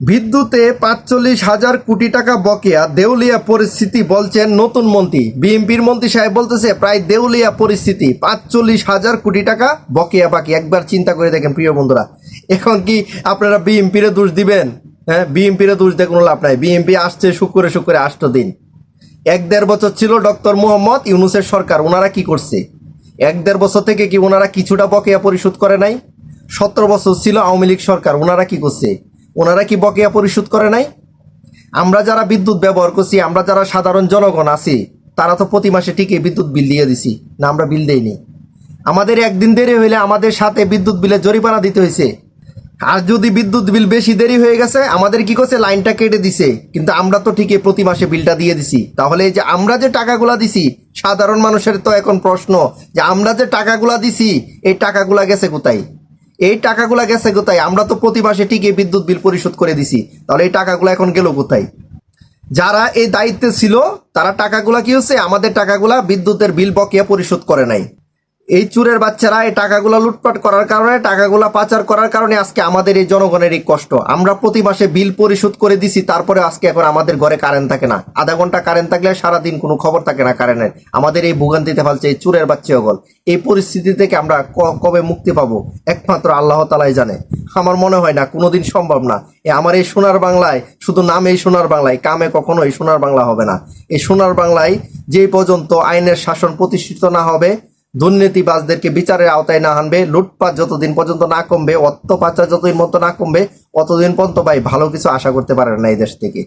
বিদ্যুতে ৪৫,০০০ কোটি টাকা বকেয়া, দেউলিয়া পরিস্থিতি বলছেন নতুন মন্ত্রী। বিএনপির মন্ত্রী সাহেব বলতেছে প্রায় দেউলিয়া পরিস্থিতি, ৪৫,০০০ কোটি টাকা বকেয়া বাকি। একবার চিন্তা করে দেখেন প্রিয় বন্ধুরা, এখন কি আপনারা বিএনপিরে দোষ দিবেন? হ্যাঁ, বিএনপিরে দোষ দিয়ে কোনো লাভ নাই। বিএনপি আসছে শুক্রে শুক্রে ৮ দিন। ১-১.৫ বছর ছিল ডক্টর মোহাম্মদ ইউনূসের সরকার, ওনারা কি করছে? ১-১.৫ বছর থেকে কি ওনারা কিছুটা বকেয়া পরিশোধ করে নাই? ১৭ বছর ছিল আওয়ামী লীগ সরকার, ওনারা কি করছে? ওনারা কি বকেয়া পরিশোধ করে নাই? আমরা যারা বিদ্যুৎ ব্যবহার করছি, আমরা যারা সাধারণ জনগণ আছি, তারা তো প্রতি মাসে ঠিকই বিদ্যুৎ বিল দিয়ে দিছি না? আমরা বিল দেইনি। আমাদের একদিন দেরি হইলে আমাদের সাথে বিদ্যুৎ বিলের জরিমানা দিতে হয়েছে। আর যদি বিদ্যুৎ বিল বেশি দেরি হয়ে গেছে, আমাদের কি করছে? লাইনটা কেটে দিছে। কিন্তু আমরা তো ঠিকই প্রতি মাসে বিলটা দিয়ে দিছি। তাহলে এই যে আমরা যে টাকাগুলা দিছি, সাধারণ মানুষের তো এখন প্রশ্ন যে আমরা যে টাকাগুলা দিছি, এই টাকাগুলা গেছে কোথায়? এই টাকাগুলা গেছে কোথায়? আমরা তো প্রতি মাসে ঠিকই বিদ্যুৎ বিল পরিশোধ করে দিছি, তাহলে এই টাকাগুলো এখন গেল কোথায়? যারা এই দায়িত্বে ছিল তারা টাকাগুলা কি হচ্ছে? আমাদের টাকাগুলা বিদ্যুতের বিল বকেয়া পরিশোধ করে নাই। এই চুরের বাচ্চারা এই টাকাগুলা লুটপাট করার কারণে, টাকাগুলা পাচার করার কারণে আজকে আমাদের এই জনগণের এই কষ্ট। আমরা প্রতি মাসে বিল পরিশোধ করে দিছি, তারপরে আজকে এখন আমাদের ঘরে কারেন্ট থাকে না। আধা ঘন্টা কারেন্ট থাকলে সারাদিন কোনো খবর থাকে না কারেন্টের। আমাদের এই ভোগান্তিতে ফেলছে এই চুরের বাচ্চা সকল। এই পরিস্থিতি থেকে আমরা কবে মুক্তি পাবো একমাত্র আল্লাহ তাআলাই জানে। আমার মনে হয় না কোনোদিন সম্ভব না। আমার এই সোনার বাংলায় শুধু নামে এই সোনার বাংলায়, কামে কখনো এই সোনার বাংলা হবে না। এই সোনার বাংলায় যেই পর্যন্ত আইনের শাসন প্রতিষ্ঠিত না হবে, দুর্নীতিবাজদেরকে বিচারের আওতায় না আনবে, লুটপাট যতদিন পর্যন্ত না কমবে, অর্থ পাচার যতদিন পর্যন্ত না কমবে, অতদিন পর্যন্ত ভাই ভালো কিছু আশা করতে পারেন না এই দেশ থেকে।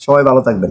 সবাই ভালো থাকবেন।